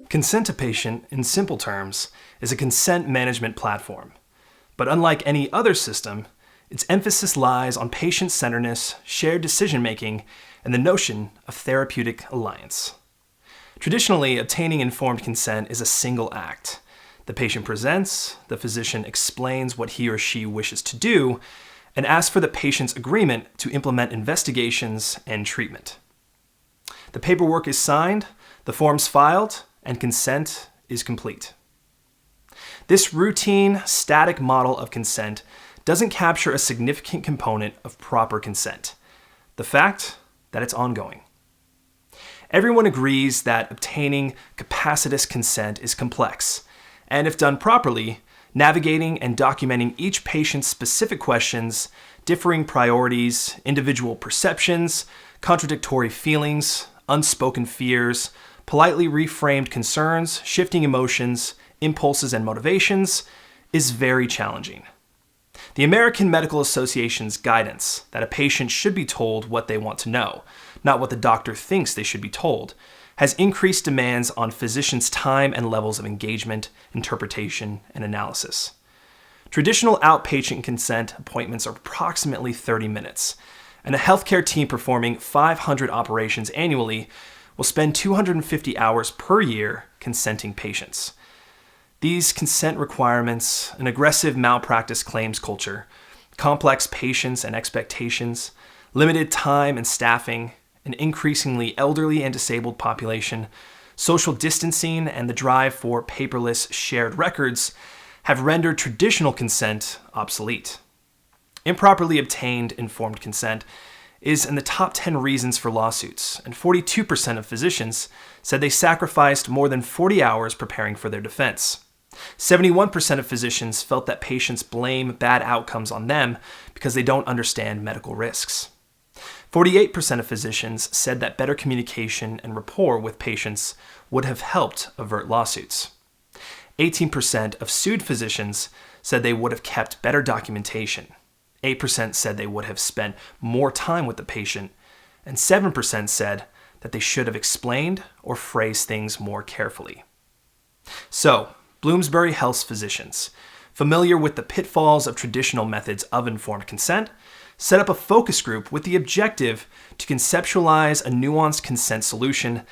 Consentapatient, in simple terms, is a consent management platform. But unlike any other system, its emphasis lies on patient-centeredness, shared decision-making, and the notion of therapeutic alliance. Traditionally, obtaining informed consent is a single act. The patient presents, the physician explains what he or she wishes to do, and asks for the patient's agreement to implement investigations and treatment. The paperwork is signed, the forms filed, and consent is complete. This routine, static model of consent doesn't capture a significant component of proper consent: the fact that it's ongoing. Everyone agrees that obtaining capacitous consent is complex, and if done properly, navigating and documenting each patient's specific questions, differing priorities, individual perceptions, contradictory feelings, unspoken fears, politely reframed concerns, shifting emotions, impulses, and motivations is very challenging. The American Medical Association's guidance that a patient should be told what they want to know, not what the doctor thinks they should be told, has increased demands on physicians' time and levels of engagement, interpretation, and analysis. Traditional outpatient consent appointments are approximately 30 minutes, and a healthcare team performing 500 operations annually will spend 250 hours per year consenting patients. These consent requirements, an aggressive malpractice claims culture, complex patients and expectations, limited time and staffing, an increasingly elderly and disabled population, social distancing, and the drive for paperless shared records have rendered traditional consent obsolete. Improperly obtained informed consent is in the top 10 reasons for lawsuits, and 42% of physicians said they sacrificed more than 40 hours preparing for their defense. 71% of physicians felt that patients blame bad outcomes on them because they don't understand medical risks. 48% of physicians said that better communication and rapport with patients would have helped avert lawsuits. 18% of sued physicians said they would have kept better documentation. 8% said they would have spent more time with the patient, and 7% said that they should have explained or phrased things more carefully. So, Bloomsbury Health's physicians, familiar with the pitfalls of traditional methods of informed consent, set up a focus group with the objective to conceptualize a nuanced consent solution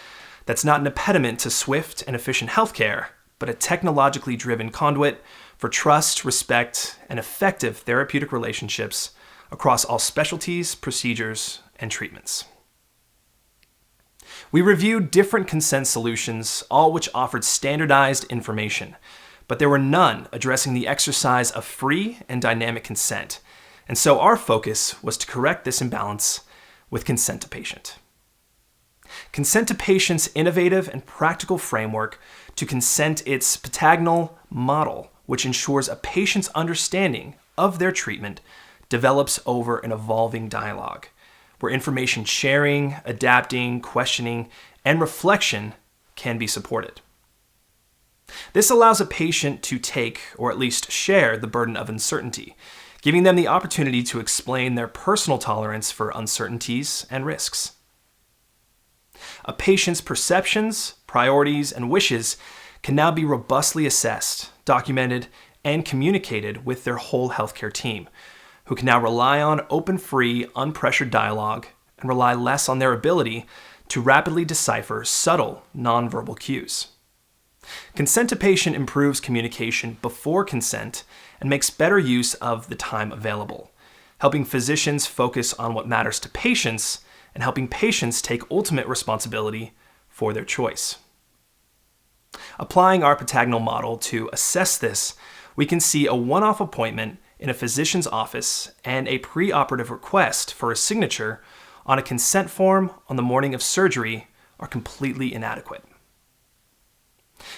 that's not an impediment to swift and efficient healthcare, but a technologically driven conduit for trust, respect, and effective therapeutic relationships across all specialties, procedures, and treatments. We reviewed different consent solutions, all which offered standardized information, but there were none addressing the exercise of free and dynamic consent, and so our focus was to correct this imbalance with Consentapatient. Consentapatient's innovative and practical framework to consent its patagonal model, which ensures a patient's understanding of their treatment, develops over an evolving dialogue, where information sharing, adapting, questioning, and reflection can be supported. This allows a patient to take, or at least share, the burden of uncertainty, giving them the opportunity to explain their personal tolerance for uncertainties and risks. A patient's perceptions, priorities, and wishes can now be robustly assessed, documented, and communicated with their whole healthcare team, who can now rely on open, free, unpressured dialogue and rely less on their ability to rapidly decipher subtle, nonverbal cues. Consentapatient improves communication before consent and makes better use of the time available, helping physicians focus on what matters to patients and helping patients take ultimate responsibility for their choice. Applying our patagonal model to assess this, we can see a one-off appointment in a physician's office and a preoperative request for a signature on a consent form on the morning of surgery are completely inadequate.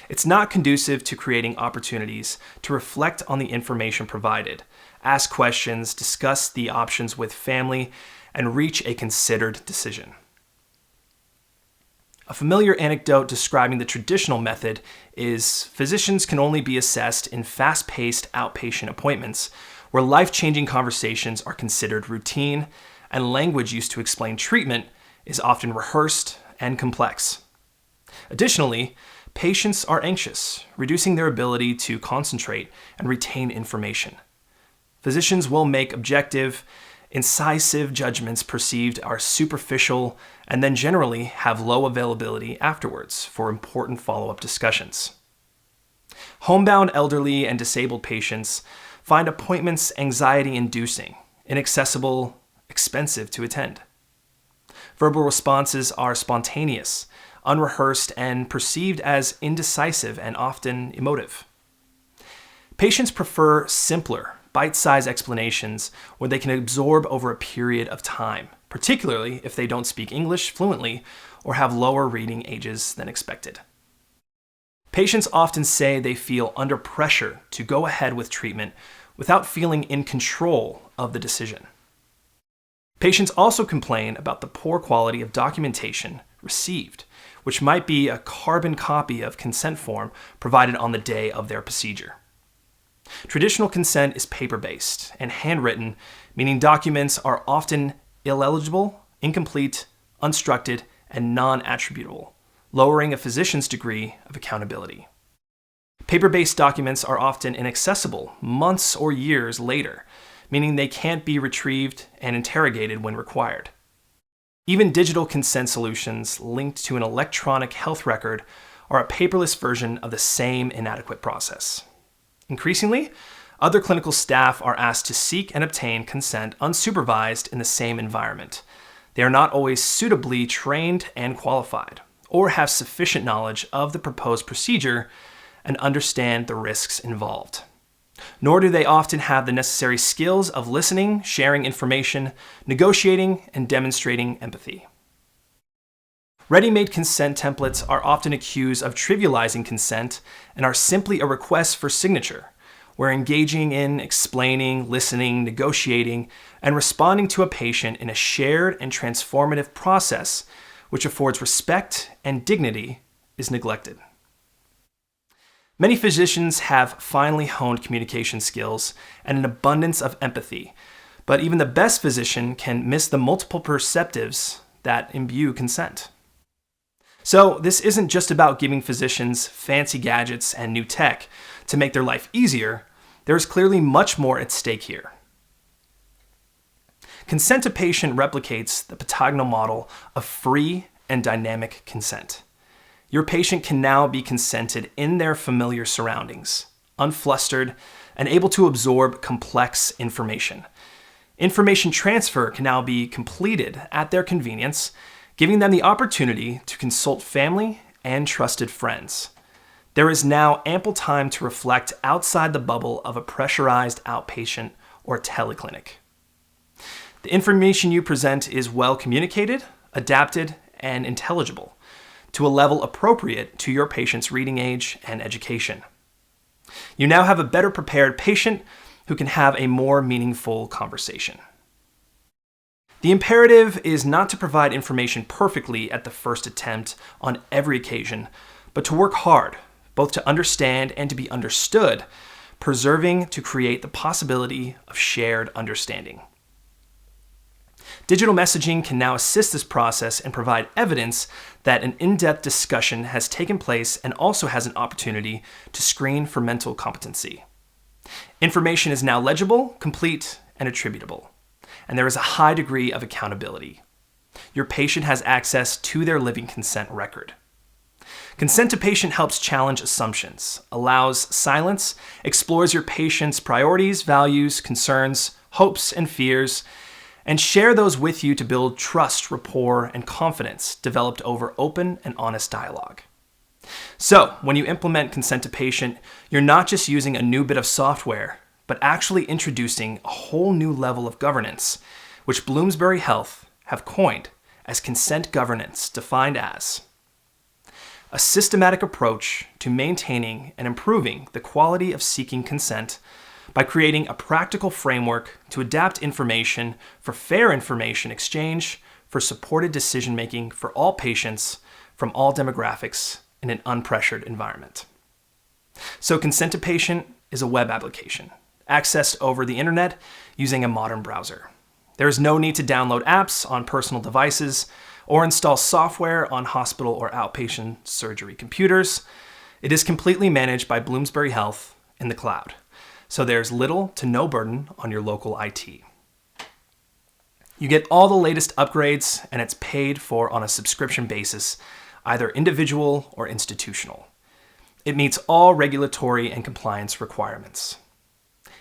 It's not conducive to creating opportunities to reflect on the information provided, ask questions, discuss the options with family, and reach a considered decision. A familiar anecdote describing the traditional method is physicians can only be assessed in fast-paced outpatient appointments where life-changing conversations are considered routine and language used to explain treatment is often rehearsed and complex. Additionally, patients are anxious, reducing their ability to concentrate and retain information. Physicians will make objective, incisive judgments perceived are superficial and then generally have low availability afterwards for important follow-up discussions. Homebound elderly and disabled patients find appointments anxiety-inducing, inaccessible, expensive to attend. Verbal responses are spontaneous, unrehearsed, and perceived as indecisive and often emotive. Patients prefer simpler, bite-sized explanations where they can absorb over a period of time, particularly if they don't speak English fluently or have lower reading ages than expected. Patients often say they feel under pressure to go ahead with treatment without feeling in control of the decision. Patients also complain about the poor quality of documentation received, which might be a carbon copy of consent form provided on the day of their procedure. Traditional consent is paper-based and handwritten, meaning documents are often illegible, incomplete, unstructured, and non-attributable, lowering a physician's degree of accountability. Paper-based documents are often inaccessible months or years later, meaning they can't be retrieved and interrogated when required. Even digital consent solutions linked to an electronic health record are a paperless version of the same inadequate process. Increasingly, other clinical staff are asked to seek and obtain consent unsupervised in the same environment. They are not always suitably trained and qualified, or have sufficient knowledge of the proposed procedure and understand the risks involved. Nor do they often have the necessary skills of listening, sharing information, negotiating, and demonstrating empathy. Ready-made consent templates are often accused of trivializing consent and are simply a request for signature, where engaging in explaining, listening, negotiating, and responding to a patient in a shared and transformative process which affords respect and dignity is neglected. Many physicians have finely honed communication skills and an abundance of empathy, but even the best physician can miss the multiple perceptives that imbue consent. So this isn't just about giving physicians fancy gadgets and new tech to make their life easier. There is clearly much more at stake here. Consentapatient replicates the patagonal model of free and dynamic consent. Your patient can now be consented in their familiar surroundings, unflustered, and able to absorb complex information. Information transfer can now be completed at their convenience, giving them the opportunity to consult family and trusted friends. There is now ample time to reflect outside the bubble of a pressurized outpatient or teleclinic. The information you present is well communicated, adapted, and intelligible to a level appropriate to your patient's reading age and education. You now have a better prepared patient who can have a more meaningful conversation. The imperative is not to provide information perfectly at the first attempt on every occasion, but to work hard, both to understand and to be understood, preserving to create the possibility of shared understanding. Digital messaging can now assist this process and provide evidence that an in-depth discussion has taken place and also has an opportunity to screen for mental competency. Information is now legible, complete, and attributable, and there is a high degree of accountability. Your patient has access to their living consent record. Consentapatient helps challenge assumptions, allows silence, explores your patient's priorities, values, concerns, hopes, and fears, and share those with you to build trust, rapport, and confidence developed over open and honest dialogue. So, when you implement Consentapatient, you're not just using a new bit of software, but actually introducing a whole new level of governance, which Bloomsbury Health have coined as consent governance, defined as a systematic approach to maintaining and improving the quality of seeking consent by creating a practical framework to adapt information for fair information exchange for supported decision-making for all patients from all demographics in an unpressured environment. So Consentapatient is a web application accessed over the internet using a modern browser. There is no need to download apps on personal devices or install software on hospital or outpatient surgery computers, it is completely managed by Bloomsbury Health in the cloud, so there's little to no burden on your local IT. You get all the latest upgrades, and it's paid for on a subscription basis, either individual or institutional. It meets all regulatory and compliance requirements.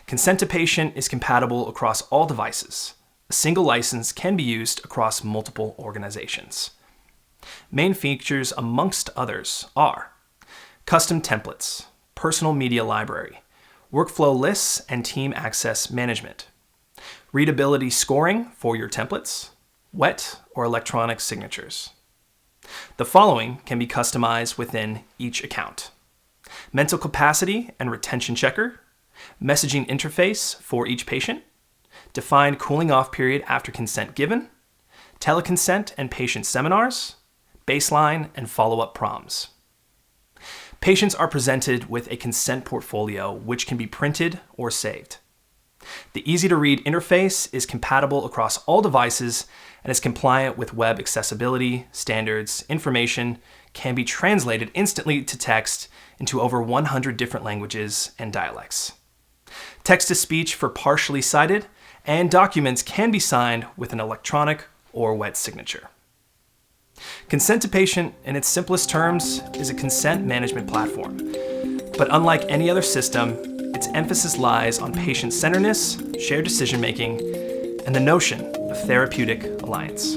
Consentapatient is compatible across all devices. A single license can be used across multiple organizations. Main features amongst others are custom templates, personal media library, workflow lists and team access management, readability scoring for your templates, wet or electronic signatures. The following can be customized within each account: mental capacity and retention checker, messaging interface for each patient, defined cooling off period after consent given, teleconsent and patient seminars, baseline and follow-up proms. Patients are presented with a consent portfolio which can be printed or saved. The easy-to-read interface is compatible across all devices and is compliant with web accessibility standards. Information can be translated instantly to text into over 100 different languages and dialects. Text-to-speech for partially sighted, and documents can be signed with an electronic or wet signature. Consentapatient, in its simplest terms, is a consent management platform. But unlike any other system, its emphasis lies on patient-centeredness, shared decision-making, and the notion of therapeutic alliance.